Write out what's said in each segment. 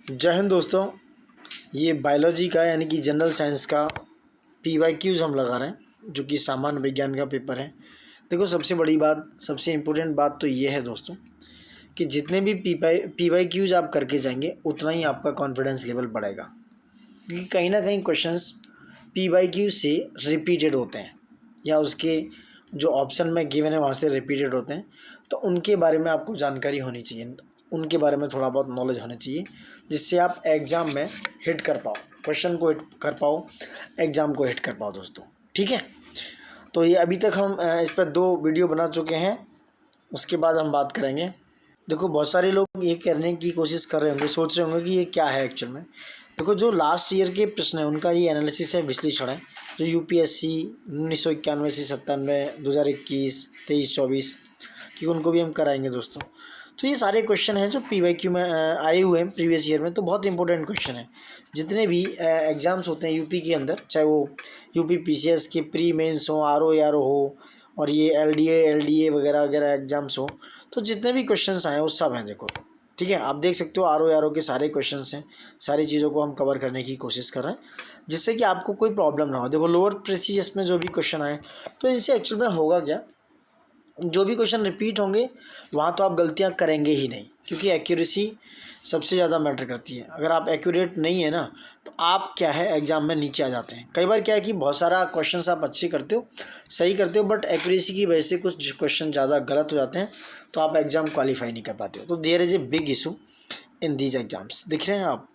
जय हिंद दोस्तों। ये बायोलॉजी का यानी कि जनरल साइंस का PYQs हम लगा रहे हैं, जो कि सामान्य विज्ञान का पेपर है। देखो, सबसे बड़ी बात, सबसे इम्पोर्टेंट बात तो ये है दोस्तों कि जितने भी PYQs आप करके जाएंगे उतना ही आपका कॉन्फिडेंस लेवल बढ़ेगा, क्योंकि कहीं ना कहीं क्वेश्चंस PYQ से रिपीटेड होते हैं या उसके जो ऑप्शन में गिवन है वहाँ से रिपीटेड होते हैं। तो उनके बारे में आपको जानकारी होनी चाहिए, उनके बारे में थोड़ा बहुत नॉलेज होनी चाहिए, जिससे आप एग्ज़ाम में हिट कर पाओ, क्वेश्चन को हिट कर पाओ, एग्ज़ाम को हिट कर पाओ दोस्तों। ठीक है, तो ये अभी तक हम इस पर 2 वीडियो बना चुके हैं, उसके बाद हम बात करेंगे। देखो, बहुत सारे लोग ये करने की कोशिश कर रहे होंगे, सोच रहे होंगे कि ये क्या है एक्चुअल में। देखो, जो लास्ट ईयर के प्रश्न है उनका ये एनालिसिस है, विश्लेषण है, जो UPSC 1991 से 97, 2021, 23, 24 कि उनको भी हम कराएंगे दोस्तों। तो ये सारे क्वेश्चन हैं जो PYQ में आए हुए हैं प्रीवियस ईयर में, तो बहुत इंपॉर्टेंट क्वेश्चन है। जितने भी एग्ज़ाम्स होते हैं यूपी के अंदर, चाहे वो UP PCS के प्री मेंस हो, RO हो, और ये LDA वगैरह वगैरह एग्ज़ाम्स हो, तो जितने भी क्वेश्चंस आए वो सब हैं। देखो, ठीक है, आप देख सकते हो RO के सारे क्वेश्चंस हैं, सारी चीज़ों को हम कवर करने की कोशिश कर रहे हैं, जिससे कि आपको कोई प्रॉब्लम ना हो। देखो, लोअर प्रेसीजस में जो भी क्वेश्चन आए, तो इनसे एक्चुअल में होगा क्या, जो भी क्वेश्चन रिपीट होंगे वहाँ तो आप गलतियाँ करेंगे ही नहीं, क्योंकि एक्यूरेसी सबसे ज़्यादा मैटर करती है। अगर आप एक्यूरेट नहीं है ना, तो आप क्या है एग्ज़ाम में नीचे आ जाते हैं। कई बार क्या है कि बहुत सारा क्वेश्चंस आप अच्छे करते हो, सही करते हो, बट एक्यूरेसी की वजह से कुछ क्वेश्चन ज़्यादा गलत हो जाते हैं, तो आप एग्ज़ाम क्वालिफाई नहीं कर पाते हो। तो there is a big issue in these exams. दिख रहे हैं आप,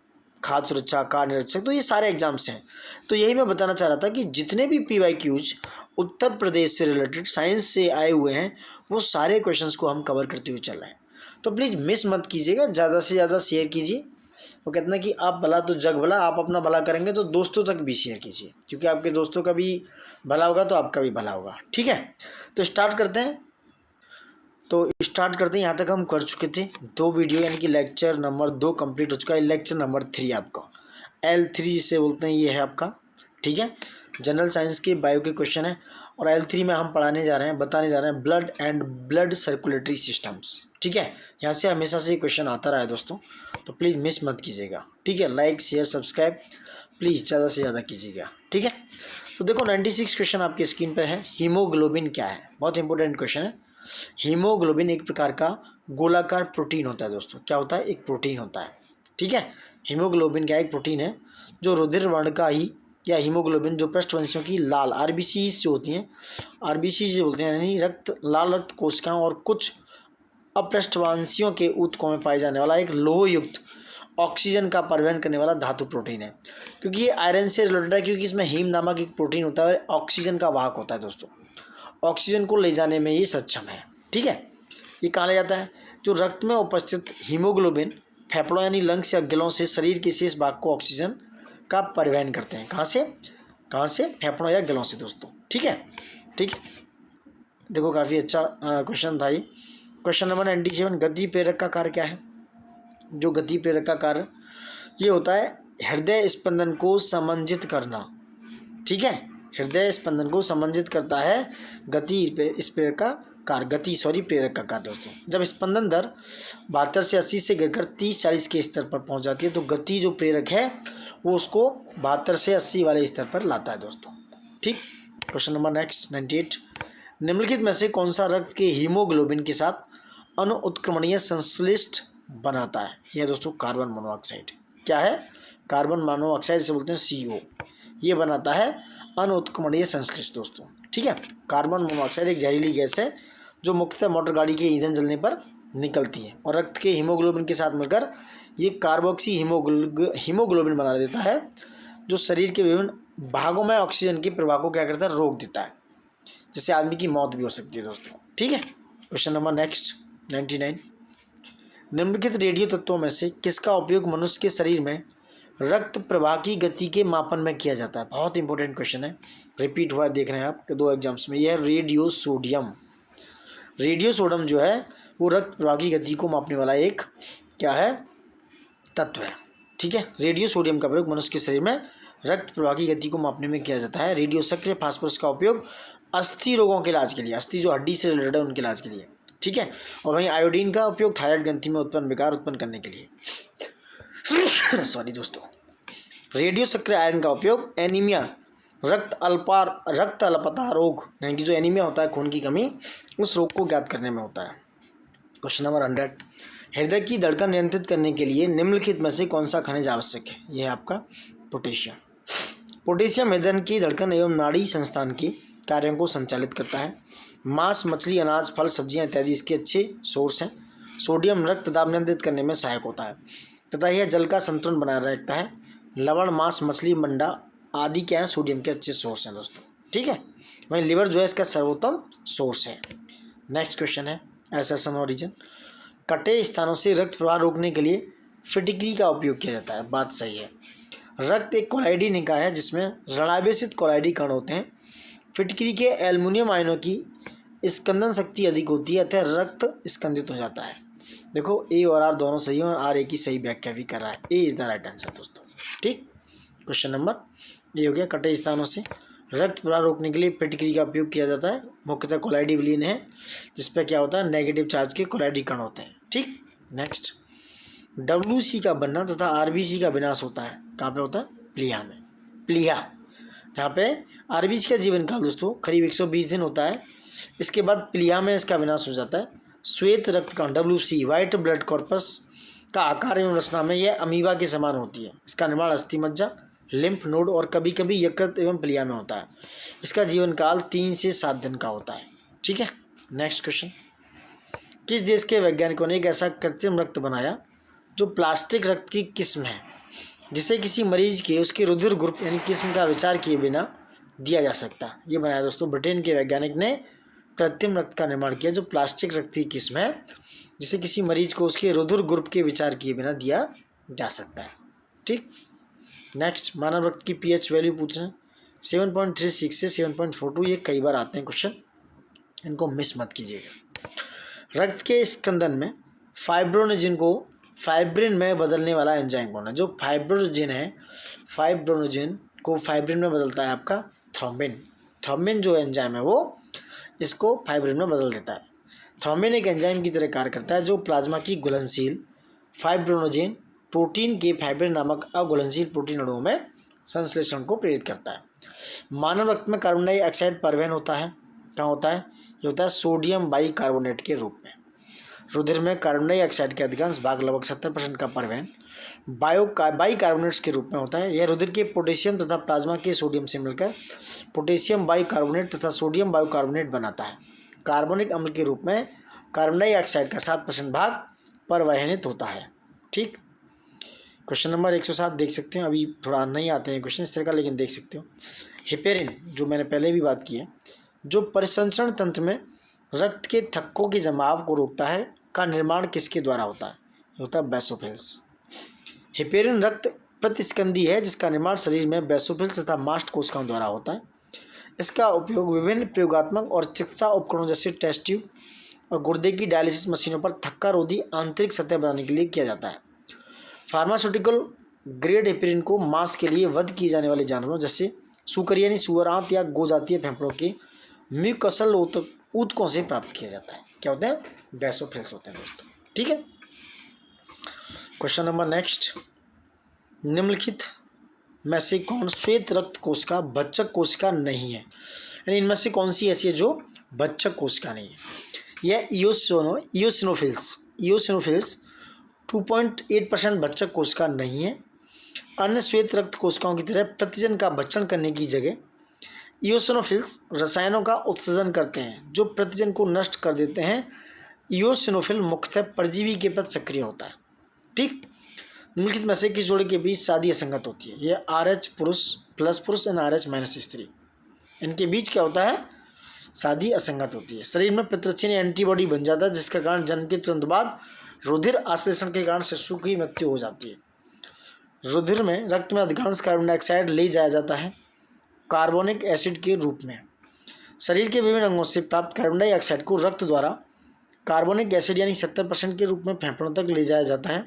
खाद्य सुरक्षा, कार निरीक्षक, तो ये सारे एग्जाम्स हैं। तो यही मैं बताना चाह रहा था कि जितने भी PYQs उत्तर प्रदेश से रिलेटेड साइंस से आए हुए हैं, वो सारे क्वेश्चंस को हम कवर करते हुए चल रहे हैं। तो प्लीज़ मिस मत कीजिएगा, ज़्यादा से ज़्यादा शेयर कीजिए। वो कहते हैं कि आप भला तो जग भला, आप अपना भला करेंगे तो दोस्तों तक भी शेयर कीजिए, क्योंकि आपके दोस्तों का भी भला होगा तो आपका भी भला होगा। ठीक है, तो स्टार्ट करते हैं। यहाँ तक हम कर चुके थे 2 वीडियो, यानी कि लेक्चर नंबर 2 कंप्लीट हो चुका है। लेक्चर नंबर 3 आपका L3 जिसे बोलते हैं, ये है आपका। ठीक है, जनरल साइंस के बायो के क्वेश्चन है, और L3 में हम बताने जा रहे हैं blood and blood circulatory systems. ठीक है, यहाँ से हमेशा से क्वेश्चन आता रहा है दोस्तों, तो प्लीज़ मिस मत कीजिएगा। ठीक है, लाइक शेयर सब्सक्राइब प्लीज़ ज़्यादा से ज़्यादा कीजिएगा। ठीक है, तो देखो 96 क्वेश्चन आपकी स्क्रीन पर है। हीमोग्लोबिन क्या है, बहुत इंपॉर्टेंट क्वेश्चन है। हीमोग्लोबिन एक प्रकार का गोलाकार प्रोटीन होता है दोस्तों। क्या होता है, एक प्रोटीन होता है। ठीक है, हीमोग्लोबिन क्या एक प्रोटीन है जो रुधिर वर्ण का ही, या हीमोग्लोबिन जो पृष्ठवंशियों की लाल RBCs जो होती हैं, RBC जो बोलते हैं, यानी लाल रक्त कोशिकाओं और कुछ अपृष्ठवंशियों के ऊतकों में पाए जाने वाला एक लोह युक्त ऑक्सीजन का परिवहन करने वाला धातु प्रोटीन है। क्योंकि ये आयरन से रिलेटेड है, क्योंकि इसमें हीम नामक एक प्रोटीन होता है, ऑक्सीजन का वाहक होता है दोस्तों, ऑक्सीजन को ले जाने में ये सक्षम है। ठीक है, ये कहाँ ले जाता है, जो रक्त में उपस्थित हीमोग्लोबिन फेफड़ों यानी लंग्स या गिलों से शरीर के शेष भाग को ऑक्सीजन का परिवहन करते हैं। कहाँ से, फेफड़ों या गिलों से दोस्तों। ठीक है, देखो काफ़ी अच्छा क्वेश्चन था ये। क्वेश्चन नंबर 97, गति प्रेरक का कार्य क्या है। जो गति प्रेरक का कार्य ये होता है हृदय स्पंदन को समंजित करना। ठीक है, हृदय स्पंदन को समंजित करता है प्रेरक का कार्य दोस्तों। जब स्पंदन दर 72 से 80 से गिरकर 30-40 के स्तर पर पहुंच जाती है, तो गति जो प्रेरक है वो उसको 72 से 80 वाले स्तर पर लाता है दोस्तों। ठीक, क्वेश्चन नंबर नेक्स्ट 98, निम्नलिखित में से कौन सा रक्त के हीमोग्लोबिन के साथ अनुत्क्रमणीय संश्लिष्ट बनाता है। यह दोस्तों कार्बन मोनोऑक्साइड। क्या है, कार्बन मोनोऑक्साइड से बोलते हैं CO, ये बनाता है अनुत्क्रमणीय संश्लिष्ट दोस्तों। ठीक है, कार्बन मोनोऑक्साइड एक जहरीली गैस है जो मुख्यतः मोटर गाड़ी के ईंधन जलने पर निकलती है, और रक्त के हीमोग्लोबिन के साथ मिलकर ये कार्बोक्सी हीमोग्लोबिन बना देता है, जो शरीर के विभिन्न भागों में ऑक्सीजन के प्रवाह को क्या करता है, रोक देता है, जिससे आदमी की मौत भी हो सकती है दोस्तों। ठीक है, क्वेश्चन नंबर नेक्स्ट 99, निम्नलिखित रेडियो तत्वों में से किसका उपयोग मनुष्य के शरीर में रक्त प्रवाह की गति के मापन में किया जाता है। बहुत इंपॉर्टेंट क्वेश्चन है, रिपीट हुआ है, देख रहे हैं आप 2 एग्जाम्स में। यह है रेडियो सोडियम जो है वो रक्त प्रवाह की गति को मापने वाला एक क्या है, तत्व है। ठीक है, रेडियो सोडियम का प्रयोग मनुष्य के शरीर में रक्त प्रवाह की गति को मापने में किया जाता है। रेडियो सक्रिय फास्फोरस का उपयोग अस्थि रोगों के इलाज के लिए, अस्थि जो हड्डी से रिलेटेड है उनके इलाज के लिए। ठीक है, और वहीं आयोडीन का उपयोग थायराइड ग्रंथि में उत्पन्न विकार उत्पन्न करने के लिए। सॉरी दोस्तों, रेडियो सक्रिय आयरन का उपयोग एनीमिया, रक्त अल्पता रोग यानी कि जो एनीमिया होता है खून की कमी, उस रोग को ज्ञात करने में होता है। क्वेश्चन नंबर 100, हृदय की धड़कन नियंत्रित करने के लिए निम्नलिखित में से कौन सा खनिज आवश्यक है? यह है आपका पोटेशियम। पोटेशियम हृदय की धड़कन एवं नाड़ी संस्थान के कार्यों को संचालित करता है। मांस, मछली, अनाज, फल, सब्जियां इत्यादि इसके अच्छे सोर्स हैं। सोडियम रक्त दाब नियंत्रित करने में सहायक होता है तथा यह जल का संतुलन बनाए रखता है। लवण, मांस, मछली, मंडा आदि क्या है? सोडियम के अच्छे सोर्स हैं दोस्तों, ठीक है। वहीं लिवर जो है इसका सर्वोत्तम सोर्स है। नेक्स्ट क्वेश्चन है एसेशन और रीजन, कटे स्थानों से रक्त प्रवाह रोकने के लिए फिटकरी का उपयोग किया जाता है। बात सही है। रक्त एक कोलाइडी निकाय है जिसमें ऋणावेशित कोलाइडी कण होते हैं। फिटकरी के एल्युमिनियम आयनों की स्कंदन शक्ति अधिक होती है अतः रक्त स्कंदित हो जाता है। देखो ए और आर दोनों सही हैं और आर ए की सही व्याख्या भी कर रहा है। ए इज द राइट आंसर दोस्तों, ठीक। क्वेश्चन नंबर ये हो गया, कटे स्थानों से रक्त प्रवाह रोकने के लिए फिटकरी का उपयोग किया जाता है। मुख्यतः कोलाइडी विलीन है जिसपे क्या होता है? नेगेटिव चार्ज के कोलाइडी कण होते हैं, ठीक। नेक्स्ट, WC का बनना तथा RBC का विनाश होता है। कहाँ पे होता है? प्लीहा में। प्लीहा, जहाँ पे RBC का जीवन काल दोस्तों करीब 120 दिन होता है। इसके बाद प्लीहा में इसका विनाश हो जाता है। श्वेत रक्त कण WC, व्हाइट ब्लड कॉर्पस का आकार एवं रचना में यह अमीबा के समान होती है। इसका निर्माण अस्थि मज्जा, लिम्फ नोड और कभी कभी यकृत एवं प्लीहा में होता है। इसका जीवन काल 3 से 7 दिन का होता है, ठीक है। नेक्स्ट क्वेश्चन, किस देश के वैज्ञानिकों ने एक ऐसा कृत्रिम रक्त बनाया जो प्लास्टिक रक्त की किस्म है जिसे किसी मरीज के उसके रुधिर ग्रुप यानी किस्म का विचार किए बिना दिया जा सकता है? ये बनाया दोस्तों ब्रिटेन के वैज्ञानिक ने कृत्रिम रक्त का निर्माण किया जो प्लास्टिक रक्त की किस्म है जिसे किसी मरीज को उसके रुधिर ग्रुप के विचार किए बिना दिया जा सकता है, ठीक। नेक्स्ट, मानव रक्त की pH वैल्यू पूछ रहे हैं 7.36 से 7.42। ये कई बार आते हैं क्वेश्चन, इनको मिस मत कीजिएगा। रक्त के स्कंदन में फाइब्रोनोजिन को फाइब्रिन में बदलने वाला एंजाइम कौन है? जो फाइब्रोनोजिन है, फाइब्रोनोजिन को फाइब्रिन में बदलता है आपका थ्रोम्बिन। थ्रोम्बिन जो एंजाइम है वो इसको फाइब्रिन में बदल देता है। थ्रोम्बिन एक एंजाइम की तरह कार्य करता है जो प्लाज्मा की घुलनशील फाइब्रोनोजिन प्रोटीन के फाइब्रिन नामक अघुलनशील प्रोटीन अणुओं में संश्लेषण को प्रेरित करता है। मानव रक्त में कार्बन डाइऑक्साइड परिवहन होता है। कहाँ होता है? ये होता है सोडियम बाइकार्बोनेट के रूप में। रुधिर में कार्बन डाइऑक्साइड के अधिकांश भाग लगभग 70% का परिवहन बाइकार्बोनेट्स के रूप में होता है। यह रुधिर के पोटेशियम तथा प्लाज्मा के सोडियम से मिलकर पोटेशियम बाइकार्बोनेट तथा सोडियम बाइकार्बोनेट बनाता है। कार्बोनिक अम्ल के रूप में कार्बन डाइऑक्साइड का 7% भाग परिवहनित होता है, ठीक। क्वेश्चन नंबर 107 देख सकते हैं। अभी थोड़ा नहीं आते हैं क्वेश्चन इस तरह का, लेकिन देख सकते हो। हेपेरिन, जो मैंने पहले भी बात की है, जो परिसंचरण तंत्र में रक्त के थक्कों के जमाव को रोकता है, का निर्माण किसके द्वारा होता है? ये होता है बेसोफिल्स। हेपेरिन रक्त प्रतिस्कंदी है जिसका निर्माण शरीर में बेसोफिल्स तथा मास्ट कोशिकाओं द्वारा होता है। इसका उपयोग विभिन्न प्रयोगात्मक और चिकित्सा उपकरणों जैसे टेस्ट ट्यूब और गुर्दे की डायलिसिस मशीनों पर थक्का रोधी आंतरिक सतह बनाने के लिए किया जाता है। फार्मास्यूटिकल ग्रेड हेपेरिन को मांस के लिए वध किए जाने वाले जानवरों जैसे सुकर यानी सुअर, आंत या गोजातीय फेफड़ों के म्यूकसल ऊतकों से प्राप्त किया जाता है। क्या होते हैं? बेसोफिल्स होते हैं दोस्तों, ठीक है। क्वेश्चन नंबर नेक्स्ट, निम्नलिखित में से कौन श्वेत रक्त कोशिका बच्चक कोशिका नहीं है? यानी इनमें से कौन सी ऐसी है जो बच्चक कोशिका नहीं है? यह इयोसिनोफिल्स 2.8% बच्चक कोशिका नहीं है। अन्य श्वेत रक्त कोशिकाओं की तरह प्रतिजन का भक्षण करने की जगह इयोसिनोफिल्स रसायनों का उत्सर्जन करते हैं जो प्रतिजन को नष्ट कर देते हैं। इयोसिनोफिल मुख्यतः परजीवी के प्रति सक्रिय होता है, ठीक। निम्नलिखित में से किस जोड़े के बीच शादी असंगत होती है? यह RH पुरुष प्लस पुरुष एंड RH माइनस स्त्री, इनके बीच क्या होता है? शादी असंगत होती है। शरीर में पितृक्षीण एंटीबॉडी बन जाता है जिसके कारण जन्म के तुरंत बाद रुधिर आश्लेषण के कारण शिशु की मृत्यु हो जाती है। रुधिर में रक्त में अधिकांश कार्बन डाइऑक्साइड ले जाया जाता है कार्बोनिक एसिड के रूप में। शरीर के विभिन्न अंगों से प्राप्त कार्बन डाइऑक्साइड को रक्त द्वारा कार्बोनिक एसिड यानी 70% के रूप में फेफड़ों तक ले जाया जाता है।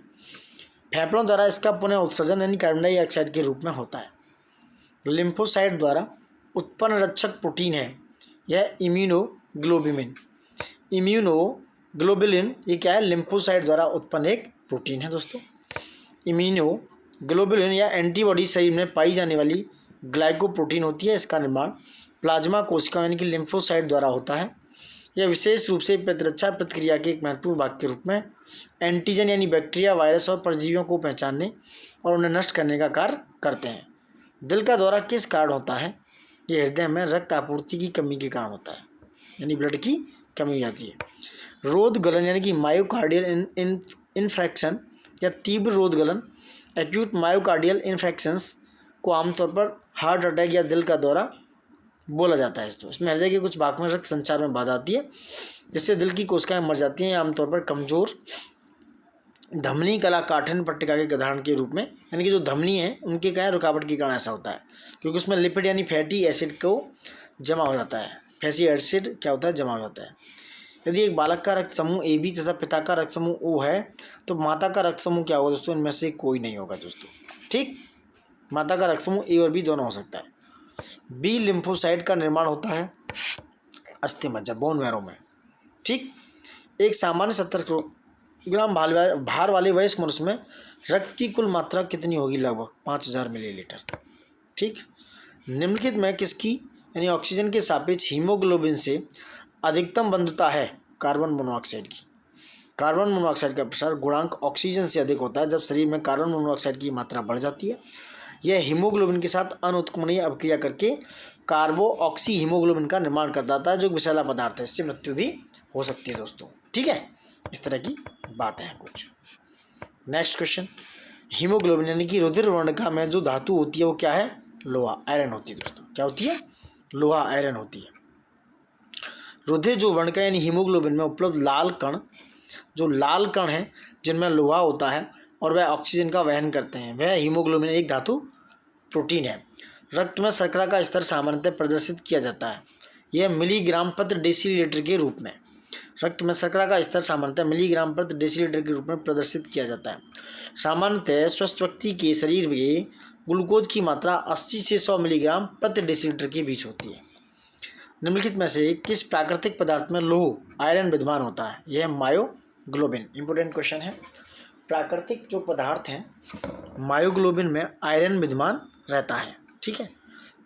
फेफड़ों द्वारा इसका पुनः उत्सर्जन यानी कार्बन डाइऑक्साइड के रूप में होता है। लिम्फोसाइट द्वारा उत्पन्न रक्षक प्रोटीन है यह इम्यूनोग्लोबुलिन। इम्यूनोग्लोबुलिन ये क्या है? लिम्फोसाइट द्वारा उत्पन्न एक प्रोटीन है दोस्तों। ग्लोबुलिन या एंटीबॉडी शरीर में पाई जाने वाली ग्लाइकोप्रोटीन होती है। इसका निर्माण प्लाज्मा कोशिका यानी कि लिम्फोसाइट द्वारा होता है। यह विशेष रूप से प्रतिरक्षा प्रक्रिया के एक महत्वपूर्ण भाग के रूप में एंटीजन यानी बैक्टीरिया, वायरस और परजीवियों को पहचानने और उन्हें नष्ट करने का कार्य करते हैं। दिल का दौरा किस कारण होता है? यह हृदय में रक्त आपूर्ति की कमी के कारण होता है, यानी ब्लड की कमी हो जाती है। रोध गलन यानी कि मायोकार्डियल इन्फेक्शन या तीव्र रोध गलन, एक्यूट मायोकार्डियल इन्फेक्शंस को आमतौर पर हार्ट अटैक या दिल का दौरा बोला जाता है। इसमें हृदय के कुछ भाग में रक्त संचार में बाधा आती है, जिससे दिल की कोशिकाएं मर जाती हैं। आमतौर पर कमजोर धमनी कला काठिन्य पट्टिका के उदाहरण के रूप में, यानी कि जो धमनी है उनके क्या रुकावट के कारण ऐसा होता है, क्योंकि उसमें लिपिड यानी फैटी एसिड को जमा हो जाता है। फैटी एसिड क्या होता है? जमा हो जाता है। यदि एक बालक का रक्त समूह ए बी तथा पिता का रक्त समूह ओ है, तो माता का रक्त समूह क्या होगा दोस्तों? इनमें से कोई नहीं होगा दोस्तों। ठीक, माता का रक्त समूह ए और बी दोनों हो सकता है। बी लिम्फोसाइट का निर्माण होता है अस्थि मज्जा, बोन मैरो में। ठीक, एक सामान्य 70 किलोग्राम भार वाले वयस्क मनुष्य में रक्त की कुल मात्रा कितनी होगी? लगभग 5000 मिलीलीटर। ठीक, निम्नलिखित में किसकी यानी ऑक्सीजन के सापेक्ष हीमोग्लोबिन से अधिकतम बंधुता है? कार्बन मोनोऑक्साइड की। कार्बन मोनोऑक्साइड का प्रसार गुणांक ऑक्सीजन से अधिक होता है जब शरीर में कार्बन मोनोऑक्साइड की मात्रा बढ़ जाती है। यह हीमोग्लोबिन के साथ अनुत्क्रमणीय अभिक्रिया करके कार्बो ऑक्सी हीमोग्लोबिन का निर्माण कर देता है, जो विषैला पदार्थ है। इससे मृत्यु भी हो सकती है दोस्तों। ठीक है, इस तरह की बातें हैं कुछ। नेक्स्ट क्वेश्चन, हीमोग्लोबिन यानी कि रुधिर वर्णका में जो धातु होती है वो क्या है? लोहा, आयरन होती है दोस्तों। क्या होती है? लोहा, आयरन होती है। रुधिर जो वर्णका यानी हीमोग्लोबिन में उपलब्ध लाल कण, जो लाल कण है जिनमें लोहा होता है और वह ऑक्सीजन का वहन करते हैं, वह हीमोग्लोबिन एक धातु प्रोटीन है। रक्त में शर्करा का स्तर सामान्यतः प्रदर्शित किया जाता है, यह मिलीग्राम प्रति डेसीलीटर के रूप में। रक्त में शर्करा का स्तर सामान्यतः मिलीग्राम प्रति डेसीलीटर के रूप में प्रदर्शित किया जाता है। सामान्यतः स्वस्थ व्यक्ति के शरीर में ग्लूकोज की मात्रा 80 से 100 मिलीग्राम प्रति डेसीलीटर के बीच होती है। निम्नलिखित में से किस प्राकृतिक पदार्थ में लौह आयरन विद्यमान होता है? यह मायोग्लोबिन। इंपोर्टेंट क्वेश्चन है। प्राकृतिक जो पदार्थ हैं मायोग्लोबिन में आयरन विद्यमान रहता है। ठीक है,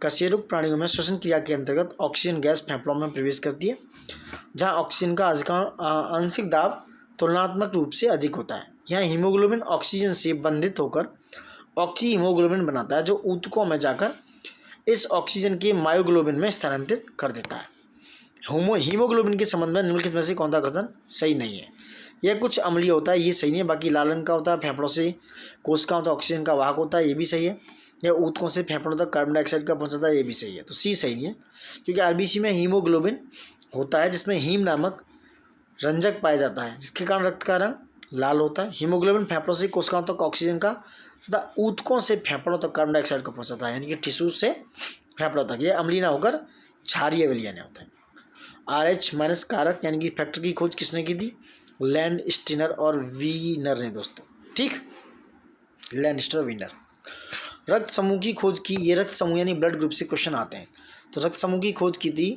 कशेरुक प्राणियों में श्वसन क्रिया के अंतर्गत ऑक्सीजन गैस फेफड़ों में प्रवेश करती है, जहां ऑक्सीजन का आंशिक दाब तुलनात्मक रूप से अधिक होता है। यहाँ हीमोग्लोबिन ऑक्सीजन से बंधित होकर ऑक्सी हीमोग्लोबिन बनाता है, जो ऊतकों में जाकर इस ऑक्सीजन के मायोग्लोबिन में स्थानांतरित कर देता है। हीमोग्लोबिन के संबंध में निम्नलिखित में से कौन सा कथन सही नहीं है? यह कुछ अम्लीय होता है, ये सही नहीं है। बाकी लाल रंग का होता है, फेफड़ों से कोशिकाओं तक ऑक्सीजन का वाहक होता है, ये भी सही है। यह ऊतकों से फेफड़ों तक कार्बन डाइऑक्साइड का पहुंचाता है, ये भी सही है। तो सी सही नहीं है, क्योंकि आरबीसी में हीमोग्लोबिन होता है जिसमें हीम नामक रंजक पाया जाता है, जिसके कारण रक्त का रंग लाल होता है। हीमोग्लोबिन फेफड़ों से कोशिकाओं तक ऑक्सीजन का तथा ऊतकों से फेफड़ों तक कार्बन डाइऑक्साइड का पहुंचाता है, यानी कि टिश्यू से फेफड़ों तक। यह अम्लीय ना होकर क्षारीय विलयन होता है। RH माइनस कारक यानी कि फैक्टर की खोज किसने की थी? लैंड स्टीनर और वीनर ने दोस्तों। ठीक, लैंड स्टीनर, वीनर। रक्त समूह की खोज की, ये रक्त समूह यानी ब्लड ग्रुप से क्वेश्चन आते हैं। तो रक्त समूह की खोज की थी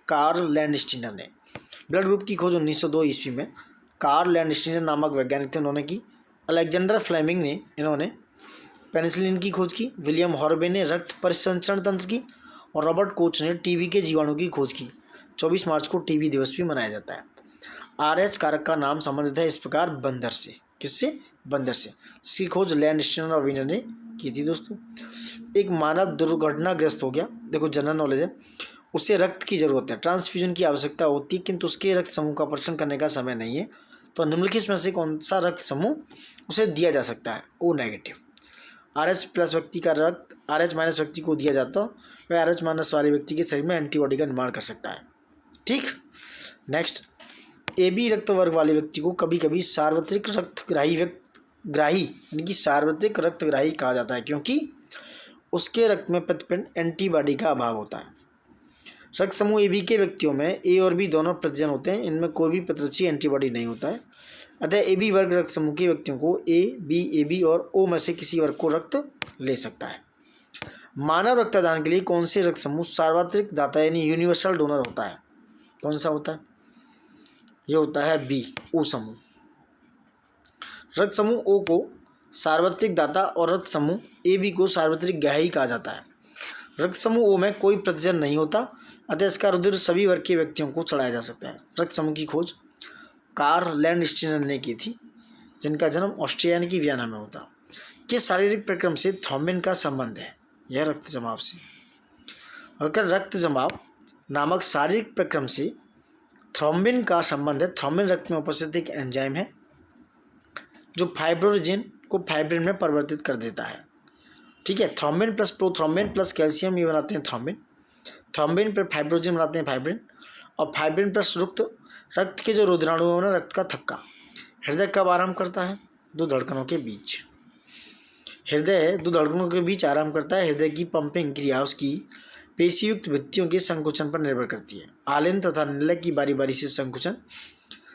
कार्ल लैंड स्टीनर ने। ब्लड ग्रुप की खोज 1902 ईस्वी में कार्ल लैंड स्टीनर नामक वैज्ञानिक थे, उन्होंने की। अलेक्जेंडर फ्लेमिंग ने इन्होंने पेनिसिलिन की खोज की। विलियम हॉर्बे ने रक्त परिसंचरण तंत्र की, और रॉबर्ट कोच ने टीबी के जीवाणु की खोज की। 24 मार्च को टीबी दिवस भी मनाया जाता है। RH कारक का नाम संबंधित है इस प्रकार बंदर से। किससे? बंदर से, जिसकी खोज लैंड स्टीनर और वीनर ने की थी दोस्तों। एक मानव दुर्घटनाग्रस्त हो गया, देखो जनरल नॉलेज है, उसे रक्त की जरूरत है, ट्रांसफ्यूजन की आवश्यकता होती है, किंतु उसके रक्त समूह का परीक्षण करने का समय नहीं है। तो निम्नलिखित में से कौन सा रक्त समूह उसे दिया जा सकता है? O negative. RH प्लस व्यक्ति का रक्त RH माइनस व्यक्ति को दिया जाता है, वह RH माइनस वाले व्यक्ति के शरीर में एंटीबॉडी का निर्माण कर सकता है। ठीक, नेक्स्ट, AB रक्त वर्ग वाले व्यक्ति को कभी कभी सार्वत्रिक रक्तग्राही यानी कि सार्वत्रिक रक्तग्राही कहा जाता है, क्योंकि उसके रक्त में प्रतिपिंड एंटीबॉडी का अभाव होता है। रक्त समूह AB के व्यक्तियों में A और B दोनों प्रतिजन होते हैं, इनमें कोई भी प्रतिरक्षी एंटीबॉडी नहीं होता है। अतः AB वर्ग रक्त समूह के व्यक्तियों को A, B, AB और O में से किसी वर्ग को रक्त ले सकता है। मानव रक्तदान के लिए कौन से रक्त समूह सार्वत्रिक दाता यानी यूनिवर्सल डोनर होता है? कौन सा होता है? यह होता है B, O समूह। रक्त समूह O को सार्वत्रिक दाता और रक्त समूह ए बी को सार्वत्रिक ग्राही कहा जाता है। रक्त समूह ओ में कोई प्रतिजन नहीं होता, अतः इसका रुधिर सभी वर्ग के व्यक्तियों को चढ़ाया जा सकता है। रक्त समूह की खोज कार्ल लैंडस्टीनर ने की थी, जिनका जन्म ऑस्ट्रिया यानी कि वियना में होता। किस शारीरिक प्रक्रम से थ्रोम्बिन का संबंध है? यह रक्त जमाव से। और रक्त जमाव नामक शारीरिक प्रक्रम से थ्रोम्बिन का संबंध है। थ्रोम्बिन रक्त में उपस्थित एक एंजाइम है जो फाइब्रोजिन को फाइब्रिन में परिवर्तित कर देता है। ठीक है, thrombin plus prothrombin plus calcium ये बनाते हैं थ्रोम्बिन। थ्रोम्बिन पर फाइब्रोजिन बनाते हैं फाइब्रिन, और फाइब्रिन प्लस रक्त के जो रुधिराणु है रक्त का थक्का। हृदय कब आराम करता है? दो धड़कनों के बीच। हृदय दो धड़कनों के बीच आराम करता है। हृदय की पंपिंग क्रिया उसकी पेशीयुक्त भित्तियों के संकुचन पर निर्भर करती है। आलिंद तथा निलय की बारी बारी से संकुचन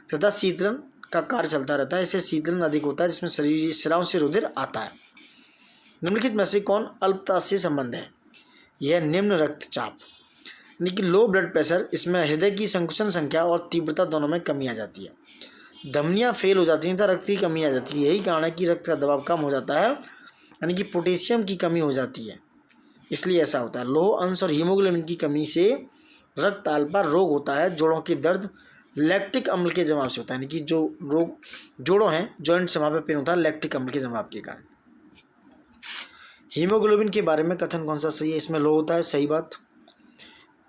तथा शीतलन का कार्य चलता रहता है। इससे शीतलन अधिक होता है, जिसमें शरीर शिराओं से रुधिर आता है। निम्नलिखित में से कौन अल्पता से संबंध है? यह निम्न रक्तचाप यानी कि लो ब्लड प्रेशर। इसमें हृदय की संकुचन संख्या और तीव्रता दोनों में कमी आ जाती है। धमनियाँ फेल हो जाती हैं तथा रक्त की कमी आ जाती है। यही कारण है कि रक्त का दबाव कम हो जाता है, यानी कि पोटेशियम की कमी हो जाती है, इसलिए ऐसा होता है। लोह अंश और हीमोग्लोबिन की कमी से रक्त अल्पा रोग होता है। जोड़ों की दर्द लैक्टिक अम्ल के जमाव से होता है, यानी कि जो रोग जोड़ों हैं जॉइंट से वहाँ पे पेन होता है लैक्टिक अम्ल के जमाव के कारण। हीमोग्लोबिन के बारे में कथन कौन सा सही है? इसमें लोह होता है, सही बात।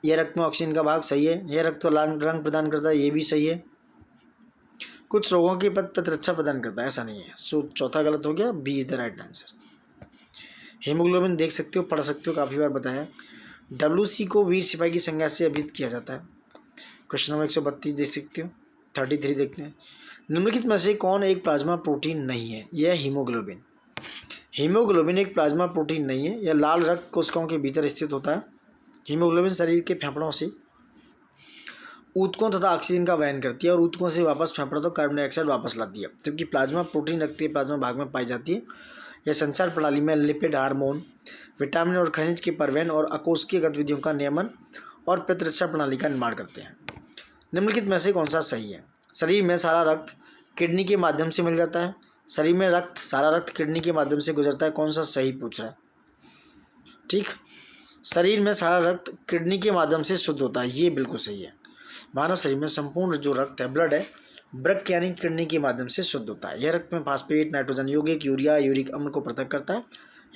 यह रक्त में ऑक्सीजन का भाग, सही है। यह रक्त को रंग प्रदान करता है, ये भी सही है। कुछ रोगों के प्रतिरक्षा प्रदान करता है, ऐसा नहीं है। सो चौथा गलत हो गया, B is the right answer. Haemoglobin देख सकते हो, पढ़ सकते हो, काफ़ी बार बताया। WC को वीर सिपाही की संज्ञा से अभिहित किया जाता है। क्वेश्चन नंबर 132 देख सकते हो। 33 देखते हैं। निम्नलिखित में से कौन एक प्लाज्मा प्रोटीन नहीं है? यह हीमोग्लोबिन। हीमोग्लोबिन एक प्लाज्मा प्रोटीन नहीं है। यह लाल रक्त कोशिकाओं के भीतर स्थित होता है। हीमोग्लोबिन शरीर के फेफड़ों से ऊतकों तथा ऑक्सीजन का वहन करती है और ऊतकों से वापस फेफड़ों तक कार्बन डाइऑक्साइड वापस लाती है, जबकि प्लाज्मा प्रोटीन रक्त के प्लाज्मा भाग में पाई जाती है। यह संचार प्रणाली में लिपिड, हार्मोन, विटामिन और खनिज के परिवहन और अकोशिकीय गतिविधियों का नियमन और प्रतिरक्षा प्रणाली का निर्माण करते हैं। निम्नलिखित में से कौन सा सही है? शरीर में सारा रक्त किडनी के माध्यम से मिल जाता है। शरीर में सारा रक्त किडनी के माध्यम से गुजरता है। कौन सा सही पूछ रहा है? ठीक, शरीर में सारा रक्त किडनी के माध्यम से शुद्ध होता है, ये बिल्कुल सही है। मानव शरीर में संपूर्ण जो रक्त है, ब्लड है, ब्रक यानी किडनी के माध्यम से शुद्ध होता है। यह रक्त में फास्फेट, नाइट्रोजन यौगिक, यूरिया, यूरिक अम्ल को पृथक करता है।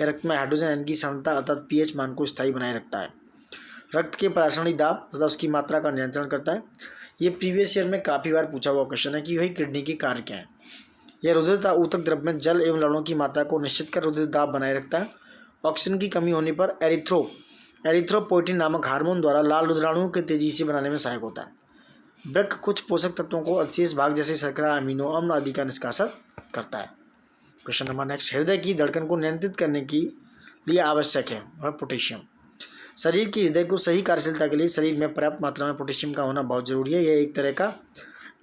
यह रक्त में हाइड्रोजन आयन की सांद्रता अर्थात pH मान को स्थायी बनाए रखता है। रक्त के पराशरणी दाब तथा उसकी मात्रा का नियंत्रण करता है। ये प्रीवियस ईयर में काफ़ी बार पूछा हुआ क्वेश्चन है कि वही किडनी के कार्य क्या है। यह रुधिर तथा ऊतक द्रव्य में जल एवं लवणों की मात्रा को निश्चित कर रुधिर दाब बनाए रखता है। ऑक्सीजन की कमी होने पर एरिथ्रोपोइटिन नामक हार्मोन द्वारा लाल रुधिराणुओं के तेजी से बनाने में सहायक होता है। वृक्क कुछ पोषक तत्वों को अवशेष भाग जैसे शर्करा, अमीनो अम्ल आदि का निष्कासन करता है। क्वेश्चन नंबर नेक्स्ट, हृदय की धड़कन को नियंत्रित करने के लिए आवश्यक है वह पोटेशियम। शरीर की हृदय को सही कार्यशीलता के लिए शरीर में पर्याप्त मात्रा में पोटेशियम का होना बहुत जरूरी है। यह एक तरह का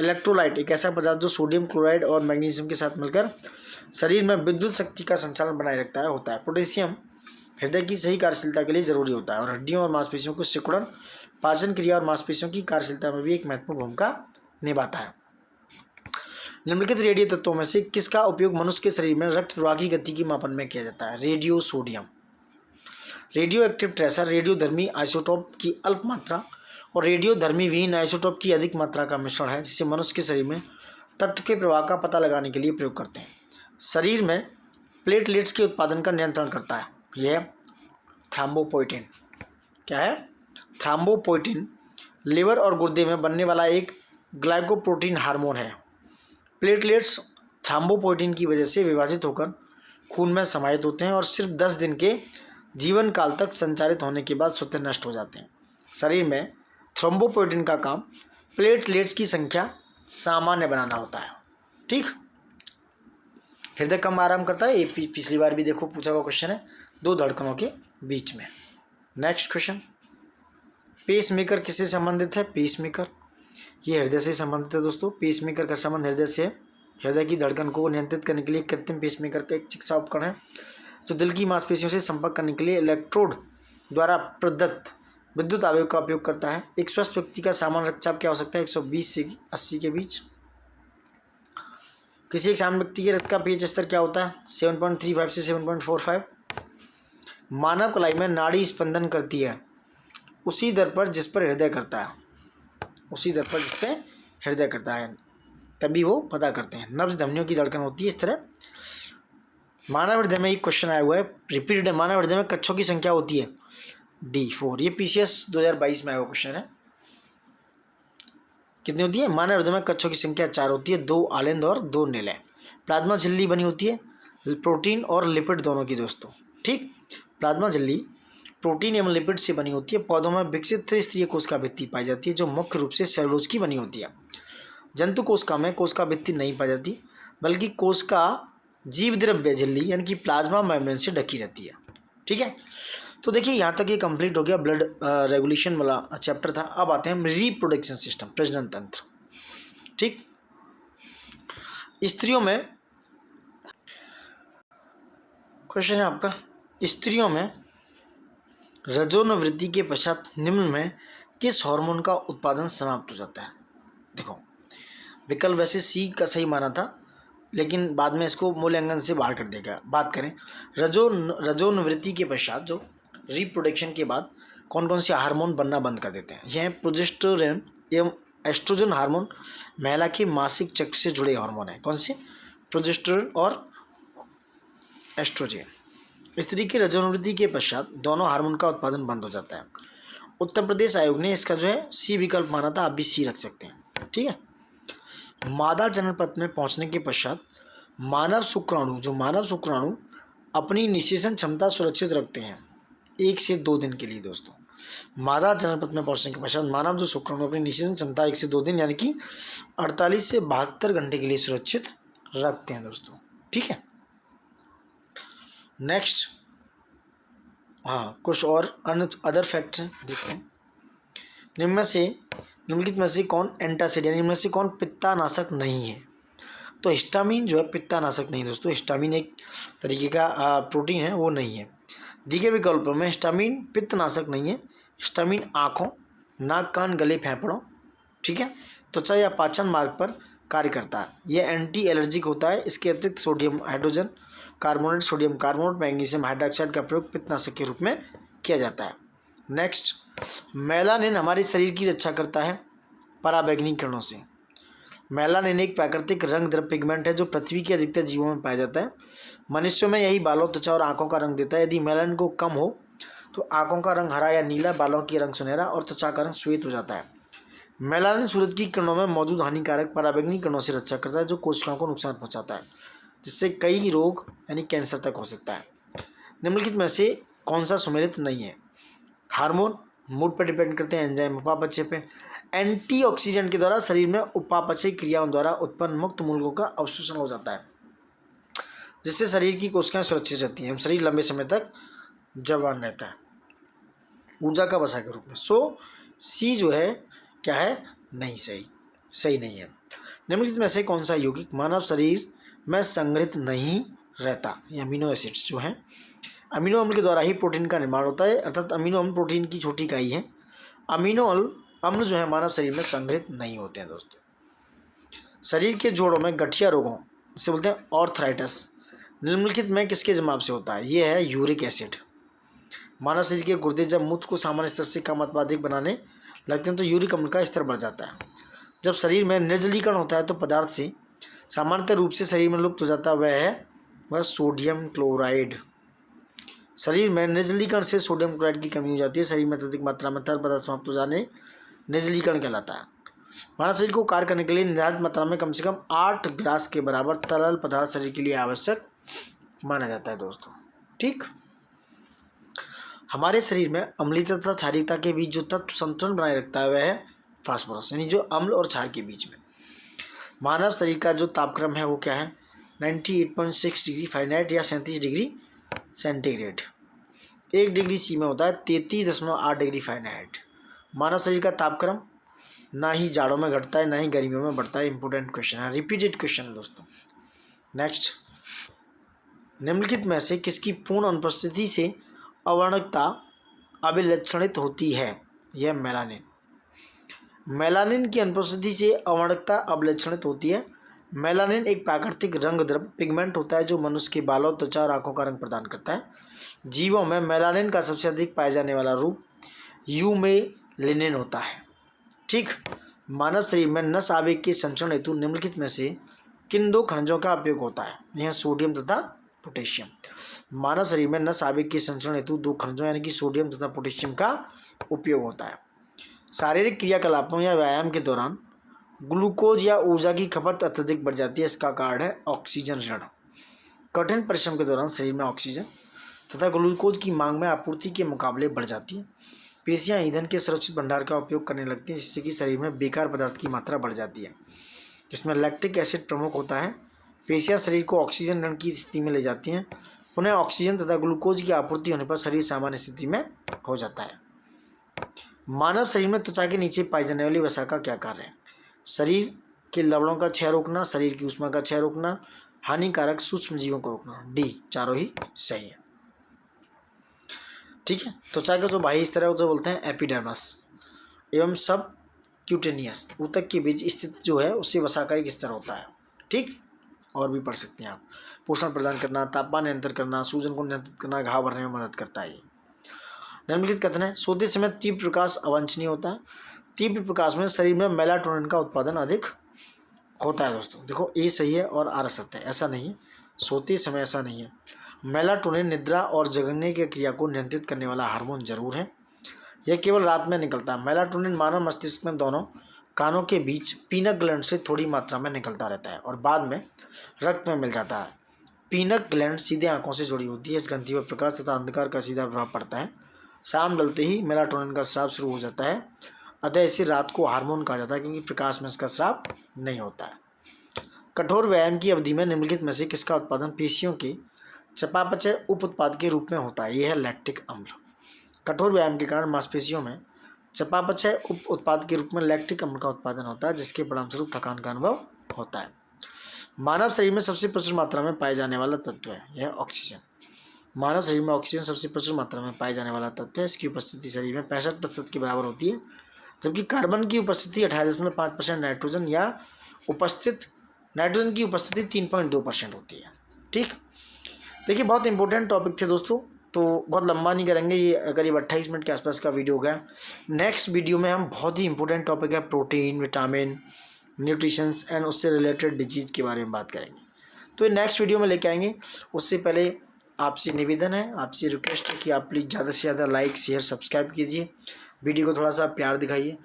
इलेक्ट्रोलाइट, एक ऐसा पदार्थ जो सोडियम क्लोराइड और मैग्नीशियम के साथ मिलकर शरीर में विद्युत शक्ति का संचालन बनाए रखता है होता है। पोटेशियम हृदय की सही कार्यशीलता के लिए जरूरी होता है और हड्डियों और मांसपेशियों को सिकुड़न, पाचन क्रिया और मांसपेशियों की कार्यशीलता में भी एक महत्वपूर्ण भूमिका निभाता है। निम्नलिखित रेडियो तत्वों में से किसका उपयोग मनुष्य के शरीर में रक्त प्रवाह की गति के मापन में किया जाता है? Radio sodium. Radio active tracer रेडियोधर्मी आइसोटोप की अल्प मात्रा और रेडियोधर्मी विहीन आइसोटोप की अधिक मात्रा का मिश्रण है, जिसे मनुष्य के शरीर में तत्व के प्रवाह का पता लगाने के लिए प्रयोग करते हैं। शरीर में प्लेटलेट्स के उत्पादन का नियंत्रण करता है। यह थ्रोम्बोपोइटिन। क्या है? थ्रोम्बोपोइटिन लिवर और गुर्दे में बनने वाला एक ग्लाइकोप्रोटीन हार्मोन है। प्लेटलेट्स थ्रोम्बोपोइटिन की वजह से विभाजित होकर खून में समाहित होते हैं और सिर्फ 10 दिन के जीवन काल तक संचारित होने के बाद स्वतः नष्ट हो जाते हैं। शरीर में थ्रोम्बोपोइटिन का काम प्लेटलेट्स की संख्या सामान्य बनाना होता है। ठीक, हृदय कम आराम करता है, ये पिछली बार भी देखो पूछा हुआ क्वेश्चन है, दो धड़कनों के बीच में। नेक्स्ट क्वेश्चन, पेसमेकर किससे संबंधित है? पेसमेकर ये हृदय से संबंधित है दोस्तों। पेसमेकर का संबंध हृदय से है। हृदय की धड़कन को नियंत्रित करने के लिए कृत्रिम पेसमेकर का एक चिकित्सा उपकरण है जो दिल की मांसपेशियों से संपर्क करने के लिए इलेक्ट्रोड द्वारा प्रदत्त विद्युत आवेग का उपयोग करता है। एक स्वस्थ व्यक्ति का सामान्य रक्तचाप क्या हो सकता है? 120 से 80 के बीच। किसी एक समान व्यक्ति के रक्त का पीएच स्तर क्या होता है? 7.35 से 7.45। मानव कलाई में नाड़ी स्पंदन करती है उसी दर पर जिस पर हृदय करता है, उसी दर पर जिस पे हृदय करता है, तभी वो पता करते हैं। नब्ज धमनियों की धड़कन होती है इस तरह। मानव हृदय में एक क्वेश्चन आया हुआ है, रिपीटेड है, मानव हृदय में कक्षों की संख्या होती है D4। ये PCS 2022 में आया हुआ क्वेश्चन है। कितनी होती है? मानव हृदय में कक्षों की संख्या 4 होती है, 2 आलिंद और 2 निलय। प्लाज्मा झिल्ली बनी होती है प्रोटीन और लिपिड दोनों की दोस्तों, ठीक। प्लाज्मा झिल्ली प्रोटीन एवं लिपिड से बनी होती है। पौधों में विकसित त्रिस्तरीय कोशिका भित्ति पाई जाती है जो मुख्य रूप से सेलुलोज की बनी होती है। जंतु कोशिका में कोशिका भित्ति नहीं पाई जाती, बल्कि कोशिका जीव द्रव्य झिल्ली यानी कि प्लाज्मा मेम्ब्रेन से ढकी रहती है, ठीक है। तो देखिए यहाँ तक ये कंप्लीट हो गया ब्लड रेगुलेशन वाला चैप्टर था। अब आते हैं रिप्रोडक्शन सिस्टम, प्रजनन तंत्र, ठीक। स्त्रियों में क्वेश्चन है आपका, स्त्रियों में रजोन वृद्धि के पश्चात निम्न में किस हार्मोन का उत्पादन समाप्त हो जाता है? देखो विकल्प वैसे सी का सही माना था, लेकिन बाद में इसको मूल्यांकन से बाहर कर देगा। बात करें रजोन वृद्धि के पश्चात, जो रिप्रोडक्शन के बाद कौन कौन से हार्मोन बनना बंद कर देते हैं? यह है प्रोजेस्टेरोन एवं एस्ट्रोजन हार्मोन, महिला के मासिक चक्र से जुड़े हार्मोन है। कौन से? प्रोजेस्टेरोन और एस्ट्रोजन। स्त्री की रजोवृद्धि के पश्चात दोनों हार्मोन का उत्पादन बंद हो जाता है। उत्तर प्रदेश आयोग ने इसका जो है सी विकल्प माना था, आप भी सी रख सकते हैं, ठीक है। मादा जननपथ में पहुंचने के पश्चात मानव शुक्राणु अपनी निषेचन क्षमता सुरक्षित रखते हैं 1 से 2 दिन के लिए दोस्तों। मादा जननपथ में पहुंचने के पश्चात मानव जो शुक्राणु अपनी निषेचन क्षमता 1 से 2 दिन यानी कि 48 से 72 घंटे के लिए सुरक्षित रखते हैं दोस्तों, ठीक है। नेक्स्ट, हाँ कुछ और अदर फैक्ट्स देखते हैं। निम्नलिखित में से कौन एंटासिड यानी इनमें से कौन पित्तानाशक नहीं है? तो हिस्टामिन जो है पित्तानाशक नहीं दोस्तों, हिस्टामिन एक तरीके का प्रोटीन है, वो नहीं है। दी गए विकल्पों में हिस्टामिन पित्तनाशक नहीं है। हिस्टामिन आँखों, नाक, कान, गले, फेफड़ों, ठीक है, त्वचा या पाचन मार्ग पर कार्य करता है। यह एंटी एलर्जिक होता है। इसके अतिरिक्त sodium hydrogen carbonate, sodium carbonate, magnesium hydroxide का प्रयोग पित्तनाशक के रूप में किया जाता है। नेक्स्ट, मेलानिन हमारे शरीर की रक्षा करता है पराबैंगनी किरणों से। मेलानिन एक प्राकृतिक रंग द्रव्य पिगमेंट है जो पृथ्वी के अधिकतर जीवों में पाया जाता है। मनुष्यों में यही बालों, त्वचा और आंखों का रंग देता है। यदि मेलानिन को कम हो तो आंखों का रंग हरा या नीला, बालों की रंग सुनहरा और त्वचा का रंग श्वेत हो जाता है। मेलानिन सूरज की किरणों में मौजूद हानिकारक पराबैंगनी किरणों से रक्षा करता है जो कोशिकाओं को नुकसान पहुंचाता है, जिससे कई रोग यानी कैंसर तक हो सकता है। निम्नलिखित में से कौन सा सुमेलित नहीं है? हार्मोन मूड पर डिपेंड करते हैं, एंजाइम उपापचय पे। एंटीऑक्सीडेंट के द्वारा शरीर में उपापचय क्रियाओं द्वारा उत्पन्न मुक्त मूलकों का अवशोषण हो जाता है, जिससे शरीर की कोशिकाएं सुरक्षित रहती हैं, शरीर लंबे समय तक जवान रहता है, ऊर्जा का वसा के रूप में। सो सी जो है क्या है? नहीं, सही नहीं है। निम्नलिखित में से कौन सा यौगिक मानव शरीर में संग्रहित नहीं रहता? ये अमीनो एसिड्स जो हैं, अमीनो अम्ल के द्वारा ही प्रोटीन का निर्माण होता है, अर्थात अमीनो अम्ल प्रोटीन की छोटी इकाई है। अमीनो अम्ल जो है मानव शरीर में संग्रहित नहीं होते हैं दोस्तों। शरीर के जोड़ों में गठिया रोगों जिसे बोलते हैं ऑर्थराइटिस निम्नलिखित में किसके जमाव से होता है? ये है यूरिक एसिड। मानव शरीर के गुर्दे जब मूत्र को सामान्य स्तर से कम अथवा अधिक बनाने लगते हैं तो यूरिक अम्ल का स्तर बढ़ जाता है। जब शरीर में निर्जलीकरण होता है तो पदार्थ से सामान्यतः रूप से शरीर में लुप्त हो जाता है वह सोडियम क्लोराइड। शरीर में निर्जलीकरण से सोडियम क्लोराइड की कमी हो जाती है। शरीर में अत्यधिक मात्रा में तरल पदार्थ समाप्त हो जाने निर्जलीकरण कहलाता है। मानव शरीर को कार्य करने के लिए निर्धारित मात्रा में कम से कम 8 ग्लास के बराबर तरल पदार्थ शरीर के लिए आवश्यक माना जाता है दोस्तों, ठीक। हमारे शरीर में अम्लीयता तथा क्षारीयता के बीच जो तत्व संतुलन बनाए रखता है वह है फास्फोरस, यानी जो अम्ल और क्षार के बीच में। मानव शरीर का जो तापक्रम है वो क्या है? 98.6 डिग्री फ़ारेनहाइट या 37 डिग्री सेंटीग्रेड। 1 डिग्री सी में होता है 33.8 डिग्री फ़ारेनहाइट। मानव शरीर का तापक्रम ना ही जाड़ों में घटता है ना ही गर्मियों में बढ़ता है। इंपॉर्टेंट क्वेश्चन है, रिपीटेड क्वेश्चन है दोस्तों। नेक्स्ट, निम्नलिखित में से किसकी पूर्ण अनुपस्थिति से अवर्णकता अभिलक्षणित होती है? यह मेलानिन। मेलानिन की अनुपस्थिति से अवर्णकता अभिलक्षणित होती है। मेलानिन एक प्राकृतिक रंग द्रव्य पिगमेंट होता है जो मनुष्य के बालों, त्वचा और आंखों का रंग प्रदान करता है। जीवों में मेलानिन का सबसे अधिक पाए जाने वाला रूप यूमेलिनिन होता है। ठीक। मानव शरीर में नस आवेग के संचरण हेतु निम्नलिखित में से किन दो खनिजों का उपयोग होता है? यह सोडियम तथा पोटेशियम। मानव शरीर में नस आवेग के संचरण हेतु दो खनिजों यानी कि सोडियम तथा पोटेशियम का उपयोग होता है। शारीरिक क्रियाकलापों या व्यायाम के दौरान ग्लूकोज या ऊर्जा की खपत अत्यधिक बढ़ जाती है। इसका कारण है ऑक्सीजन ऋण। कठिन परिश्रम के दौरान शरीर में ऑक्सीजन तथा ग्लूकोज की मांग में आपूर्ति के मुकाबले बढ़ जाती है। पेशियां ईंधन के सुरक्षित भंडार का उपयोग करने लगती हैं, जिससे कि शरीर में बेकार पदार्थ की मात्रा बढ़ जाती है, जिसमें लैक्टिक एसिड प्रमुख होता है। पेशियां शरीर को ऑक्सीजन ऋण की स्थिति में ले जाती हैं। पुनः ऑक्सीजन तथा ग्लूकोज की आपूर्ति होने पर शरीर सामान्य स्थिति में हो जाता है। मानव शरीर में त्वचा के नीचे पाई जाने वाली वसा का क्या कार्य है? शरीर के लवणों का क्षय रोकना, शरीर की ऊष्मा का क्षय रोकना, हानिकारक सूक्ष्म जीवों को रोकना। डी, चारों ही सही है। ठीक है। त्वचा का जो बाह्य स्तर है उसे बोलते हैं एपिडर्मिस एवं सब क्यूटेनियस। ऊतक के बीच स्थित जो है उससे वसा का एक स्तर होता है। ठीक। और भी पढ़ सकते हैं आप। पोषण प्रदान करना, तापमान नियंत्रण करना, सूजन को नियंत्रित करना, घाव भरने में मदद करता है। निम्नलिखित कथन है। सोते समय तीव्र प्रकाश अवांछनीय होता है। तीव्र प्रकाश में शरीर में मेलाटोनिन का उत्पादन अधिक होता है। दोस्तों देखो, ए सही है और आर असत्य है। ऐसा नहीं है, सोते समय ऐसा नहीं है। मेलाटोनिन निद्रा और जगने की क्रिया को नियंत्रित करने वाला हार्मोन जरूर है, यह केवल रात में निकलता है। मेलाटोनिन मानव मस्तिष्क में दोनों कानों के बीच पीनक ग्लैंड से थोड़ी मात्रा में निकलता रहता है और बाद में रक्त में मिल जाता है। पीनक ग्लैंड सीधे आंखों से जुड़ी होती है। इस ग्रंथि पर प्रकाश तथा अंधकार का सीधा प्रभाव पड़ता है। शाम ढलते ही मेलाटोनिन का स्राव शुरू हो जाता है, अतः इसे रात को हार्मोन कहा जाता है क्योंकि प्रकाश में इसका स्राव नहीं होता है। कठोर व्यायाम की अवधि में निम्नलिखित में से किसका उत्पादन पेशियों के चयापचय उप उत्पाद के रूप में होता है? यह है लैक्टिक अम्ल। कठोर व्यायाम के कारण मांसपेशियों में चयापचय उप उत्पाद के रूप में लैक्टिक अम्ल का उत्पादन होता है, जिसके परिणामस्वरूप थकान का अनुभव होता है। मानव शरीर में सबसे प्रचुर मात्रा में पाए जाने वाला तत्व है यह ऑक्सीजन। मानव शरीर में ऑक्सीजन सबसे प्रचुर मात्रा में पाए जाने वाला तत्व है। इसकी उपस्थिति शरीर में 65% के बराबर होती है, जबकि कार्बन की उपस्थिति 28.5%, नाइट्रोजन या उपस्थित नाइट्रोजन की उपस्थिति 3.2% होती है। ठीक। देखिए, बहुत इंपॉर्टेंट टॉपिक थे दोस्तों, तो बहुत लंबा नहीं करेंगे, ये करीब 28 मिनट के आसपास का वीडियो होगा। नेक्स्ट वीडियो में हम बहुत ही इंपॉर्टेंट टॉपिक है प्रोटीन, विटामिन, न्यूट्रिशंस एंड उससे रिलेटेड डिजीज़ के बारे में बात करेंगे। तो ये नेक्स्ट वीडियो में लेके आएंगे। उससे पहले आपसे निवेदन है, आपसे रिक्वेस्ट है कि आप प्लीज़ ज़्यादा से ज़्यादा लाइक, शेयर, सब्सक्राइब कीजिए, वीडियो को थोड़ा सा प्यार दिखाइए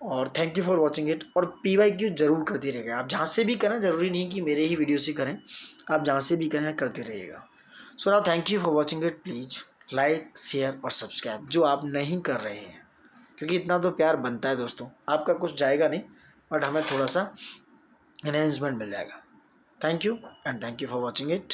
और thank you for watching it. और PYQ जरूर करते रहिएगा। आप जहाँ से भी करें, ज़रूरी नहीं कि मेरे ही वीडियो से करें, आप जहाँ से भी करें करते रहिएगा। So now thank you for watching it. Please like, share और सब्सक्राइब, जो आप नहीं कर रहे हैं, क्योंकि इतना तो प्यार बनता है दोस्तों। आपका कुछ जाएगा नहीं, बट हमें थोड़ा सा एनहेंसमेंट मिल जाएगा। Thank you and thank you for watching it.